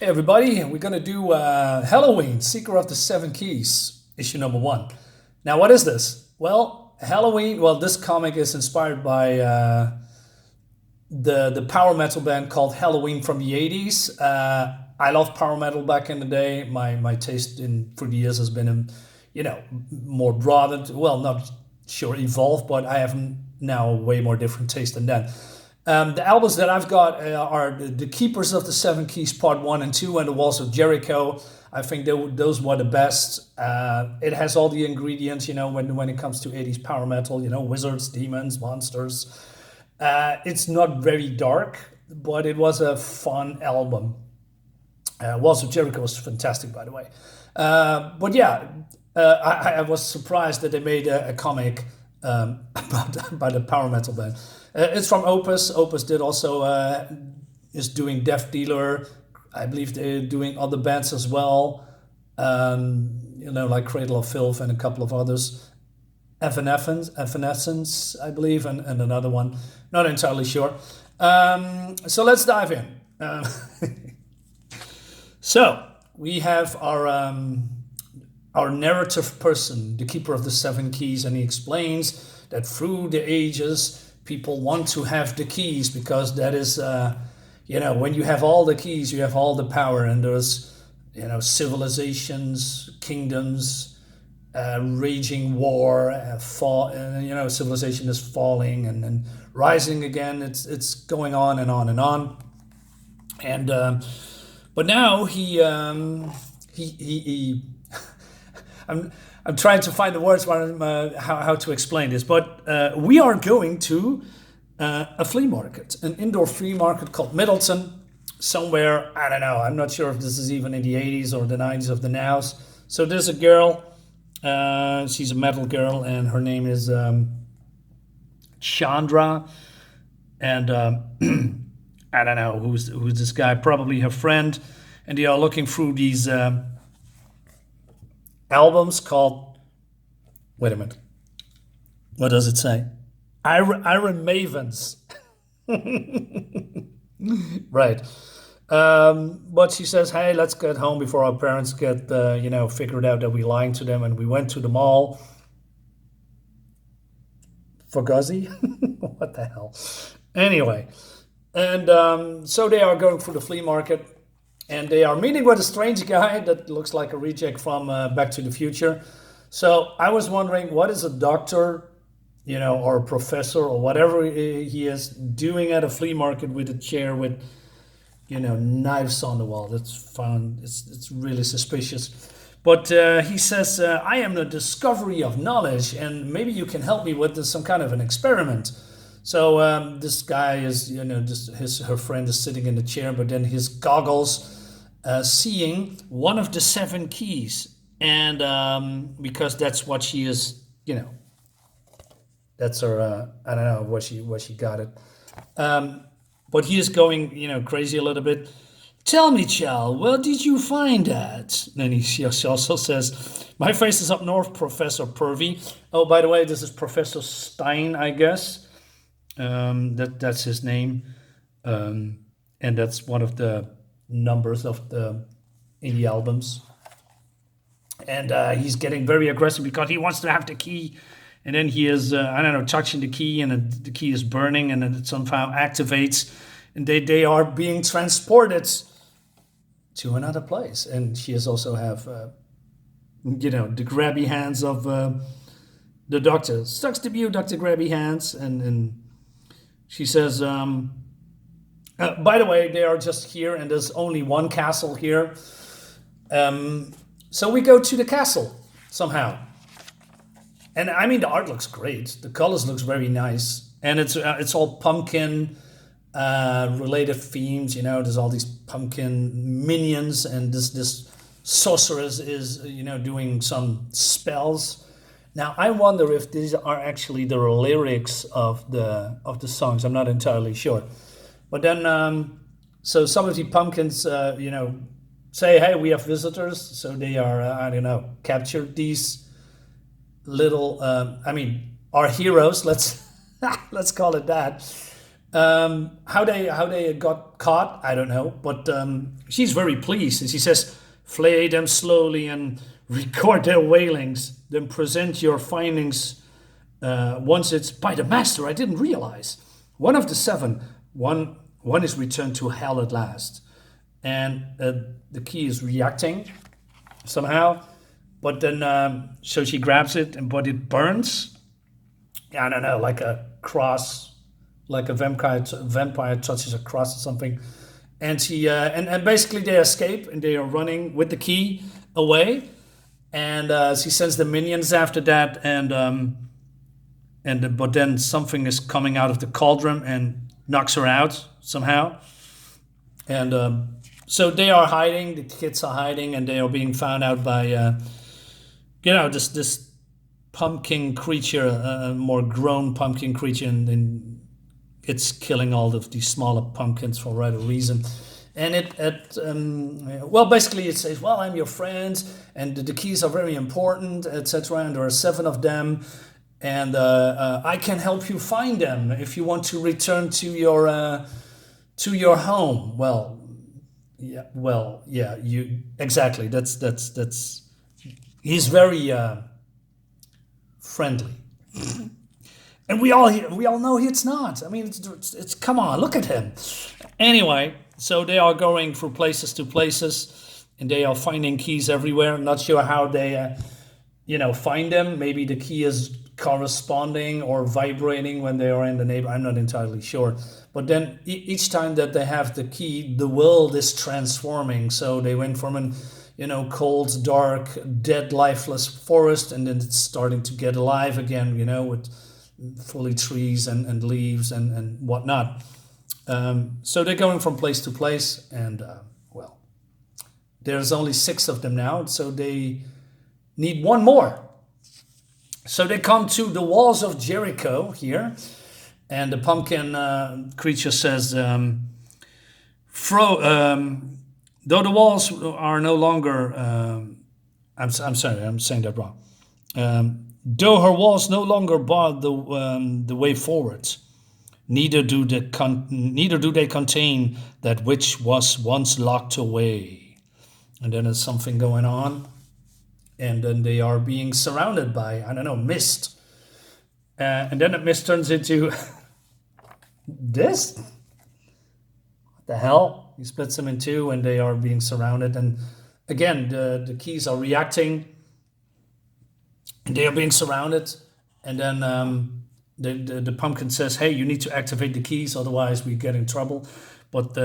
Hey everybody, we're gonna do Helloween, Seeker of the Seven Keys, issue number one. Now, what is this? Well, Helloween. Well, this comic is inspired by the power metal band called Helloween from the '80s. I loved power metal back in the day. My taste in through the years has been, more broadened. Well, not sure evolved, but I have now a way more different taste than that. The albums that I've got are the Keepers of the Seven Keys Part 1 and 2 and The Walls of Jericho. I think those were the best. It has all the ingredients, when it comes to 80s power metal, wizards, demons, monsters. It's not very dark, but it was a fun album. Walls of Jericho was fantastic, by the way. But yeah, I was surprised that they made a comic about the power metal band. It's from Opus. Opus did also is doing Death Dealer. I believe they're doing other bands as well. Like Cradle of Filth and a couple of others. Evanescence, I believe, and another one. Not entirely sure. So let's dive in. So we have our narrative person, the Keeper of the Seven Keys, and he explains that through the ages, people want to have the keys because that is, when you have all the keys, you have all the power, and there's, civilizations, kingdoms, raging war, fall, civilization is falling and then rising again. It's going on and on and on, and but now he I'm trying to find the words how to explain this, but we are going to a flea market, an indoor flea market called Middleton, somewhere, I don't know, I'm not sure if this is even in the 80s or the 90s of the nows. So there's a girl, she's a metal girl, and her name is Chandra, and I don't know who's this guy, probably her friend, and they are looking through these albums called, wait a minute, what does it say? Iron Mavens. Right. But she says, hey, let's get home before our parents get, figured out that we're lying to them, and we went to the mall. Fugazi? What the hell? Anyway, and so they are going through the flea market, and they are meeting with a strange guy that looks like a reject from Back to the Future. So I was wondering, what is a doctor, or a professor or whatever he is doing at a flea market with a chair with, knives on the wall? That's found. It's really suspicious. But he says, I am the discovery of knowledge, and maybe you can help me with some kind of an experiment. So this guy is, her friend is sitting in the chair, but then his goggles seeing one of the seven keys, and because that's what she is, that's her. I don't know where she got it, but he is going, crazy a little bit. Tell me, Chal, where did you find that? And she also says, my face is up north, Professor Purvey. Oh, by the way, this is Professor Stein, I guess. That's his name, and that's one of the numbers of in the albums. And he's getting very aggressive because he wants to have the key, and then he is touching the key, and the key is burning, and then it somehow activates, and they are being transported to another place. And she is also have the grabby hands of the doctor. Sucks to be you, Dr. Grabby Hands, and she says, by the way, they are just here, and there's only one castle here. So we go to the castle somehow. And I mean, the art looks great. The colors looks very nice. And it's all pumpkin related themes. There's all these pumpkin minions, and this sorceress is, doing some spells. Now, I wonder if these are actually the lyrics of the songs. I'm not entirely sure. But then, so some of the pumpkins, say, hey, we have visitors. So they are, captured these little, our heroes, let's call it that. How they got caught, I don't know. But she's very pleased, and she says, "Flay them slowly and record their wailings. Then present your findings. Once it's by the master, I didn't realize. One of the seven, one is returned to hell at last, and the key is reacting somehow. But then, so she grabs it, but it burns. I don't know, like a cross, like a vampire touches a cross or something. And she and basically they escape and they are running with the key away. And she sends the minions after that, but then something is coming out of the cauldron and knocks her out somehow. And so they are hiding. The kids are hiding, and they are being found out by this pumpkin creature, a more grown pumpkin creature, and it's killing all of these smaller pumpkins for whatever reason. And basically it says, well, I'm your friend, and the keys are very important, etc. And there are 7 of them, and I can help you find them if you want to return to your home. Yeah, you exactly. That's. He's very friendly. And we all know it's not. I mean, it's come on, look at him. Anyway, so they are going from places to places, and they are finding keys everywhere. I'm not sure how they, find them. Maybe the key is corresponding or vibrating when they are in the neighborhood. I'm not entirely sure. But then each time that they have the key, the world is transforming. So they went from an cold, dark, dead, lifeless forest, and then it's starting to get alive again, with fully trees and leaves and whatnot. So they're going from place to place, and there's only 6 of them now, so they need 1 more. So they come to the walls of Jericho here, and the pumpkin creature says, though the walls are no longer, I'm sorry, I'm saying that wrong. Though her walls no longer bar the way forward, neither do they contain that which was once locked away. And then there's something going on, and then they are being surrounded by, I don't know, mist. And then the mist turns into this. What the hell? He splits them in 2, and they are being surrounded. And again, the keys are reacting, and they are being surrounded. And then the pumpkin says, "Hey, you need to activate the keys, otherwise we get in trouble." But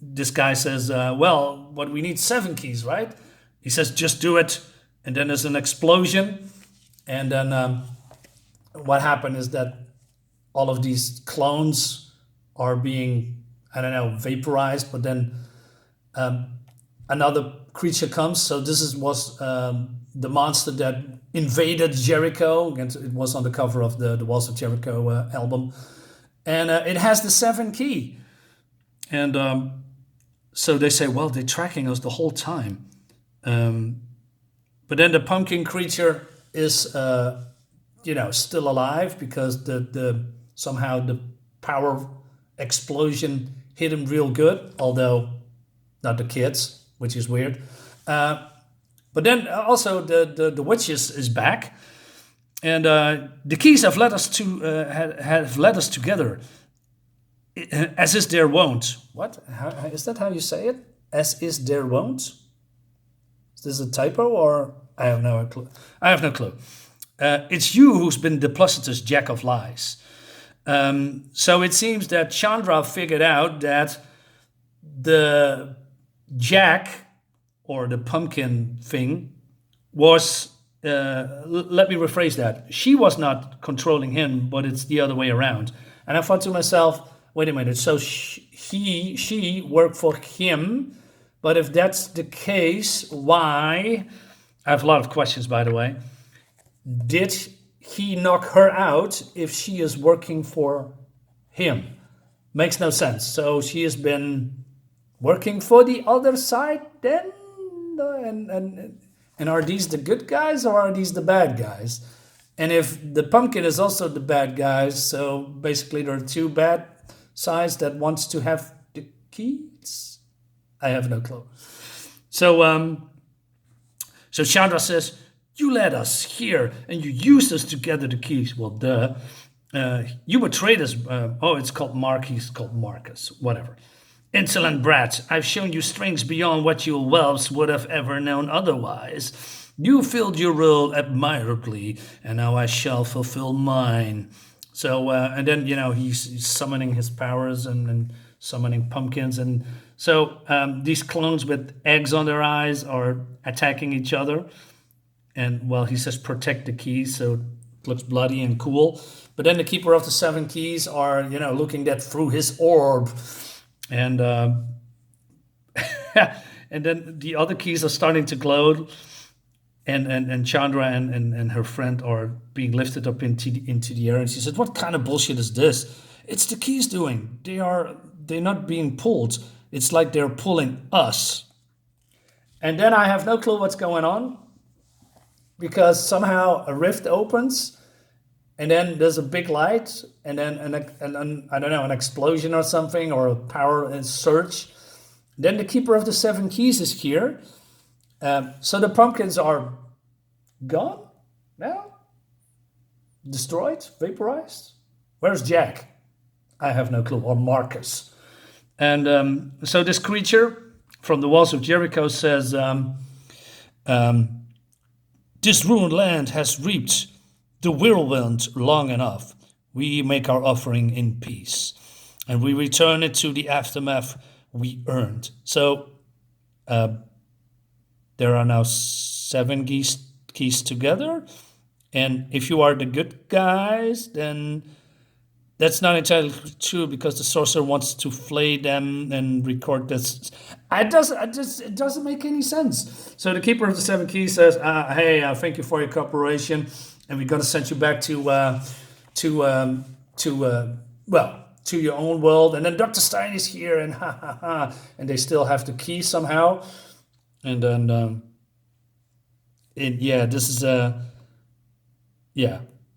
this guy says, "But we need 7 keys, right?" He says, "Just do it." And then there's an explosion. And then what happened is that all of these clones are being, I don't know, vaporized. But then another creature comes. So this was the monster that invaded Jericho. It was on the cover of the Walls of Jericho album. And it has the 7 key. And so they say, well, they're tracking us the whole time. But then the pumpkin creature is, still alive, because the somehow the power explosion hit him real good, although not the kids, which is weird. But then also the witch is back, and the keys have led us to have led us together, as is their wont. What? Is that how you say it? As is their wont? Is this a typo, or I have no clue? I have no clue. It's you who's been duplicitous jack of lies. So it seems that Chandra figured out that the jack, or the pumpkin thing, was, let me rephrase that. She was not controlling him, but it's the other way around. And I thought to myself, wait a minute, so she worked for him, but if that's the case, why? I have a lot of questions, by the way. Did he knock her out if she is working for him? Makes no sense. So she has been working for the other side then? And are these the good guys, or are these the bad guys? And if the pumpkin is also the bad guys, so basically there are 2 bad size that wants to have the keys? I have no clue. So Chandra says, "You led us here, and you used us to gather the keys." Well, duh. You betrayed us. It's called Mark. He's called Marcus. Whatever. "Insolent brat! I've shown you strengths beyond what your whelps would have ever known otherwise. You filled your role admirably, and now I shall fulfill mine." So, and then, he's summoning his powers and summoning pumpkins. And so these clones with eggs on their eyes are attacking each other. And, well, he says protect the keys, so it looks bloody and cool. But then the Keeper of the Seven Keys are, looking that through his orb. And and then the other keys are starting to glow. And Chandra and her friend are being lifted up into the air. And she said, "What kind of bullshit is this? It's the keys doing. They're not being pulled. It's like they're pulling us." And then I have no clue what's going on, because somehow a rift opens, and then there's a big light, and then I don't know, an explosion or something, or a power surge. Then the Keeper of the Seven Keys is here. So the pumpkins are gone now? Destroyed? Vaporized? Where's Jack? I have no clue. Or Marcus. And so this creature from the walls of Jericho says, "This ruined land has reaped the whirlwind long enough. We make our offering in peace, and we return it to the aftermath we earned." So there are now 7 keys together. And if you are the good guys, then that's not entirely true, because the sorcerer wants to flay them and record this. It doesn't make any sense. So the Keeper of the Seven Keys says, "Hey, thank you for your cooperation, and we're gonna send you back to your own world." And then Dr. Stein is here, and and they still have the key somehow. And then, this is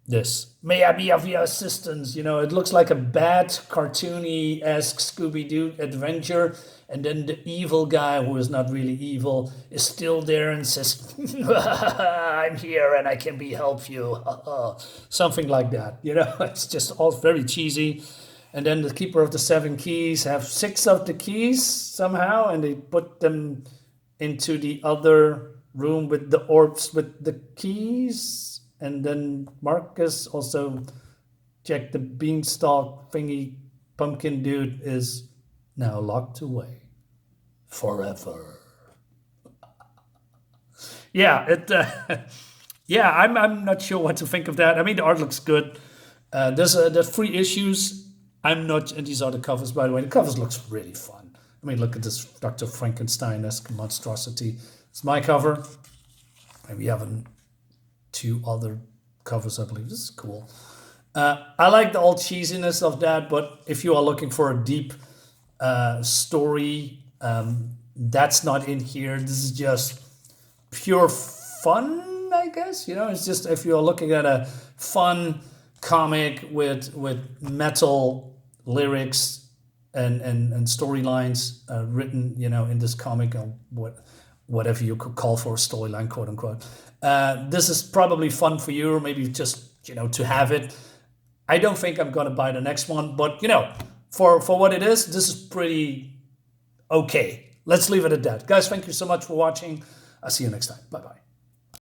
this. "May I be of your assistance?" It looks like a bad, cartoony-esque Scooby-Doo adventure. And then the evil guy, who is not really evil, is still there and says, "I'm here and I can help you." Something like that. It's just all very cheesy. And then the Keeper of the Seven Keys have 6 of the keys somehow, and they put them into the other room with the orbs with the keys. And then Marcus also checked the beanstalk thingy pumpkin dude is now locked away forever. I'm not sure what to think of that. I mean, the art looks good. There's 3 issues. And these are the covers, by the way. The covers looks really fun. I mean, look at this Dr. Frankenstein-esque monstrosity. It's my cover. And we have 2 other covers, I believe. This is cool. I like the old cheesiness of that, but if you are looking for a deep story, that's not in here. This is just pure fun, I guess. It's just, if you're looking at a fun comic with metal lyrics and storylines written, in this comic, or whatever you could call for a storyline, quote unquote. This is probably fun for you, or maybe just, to have it. I don't think I'm going to buy the next one, but, for what it is, this is pretty okay. Let's leave it at that. Guys, thank you so much for watching. I'll see you next time. Bye-bye.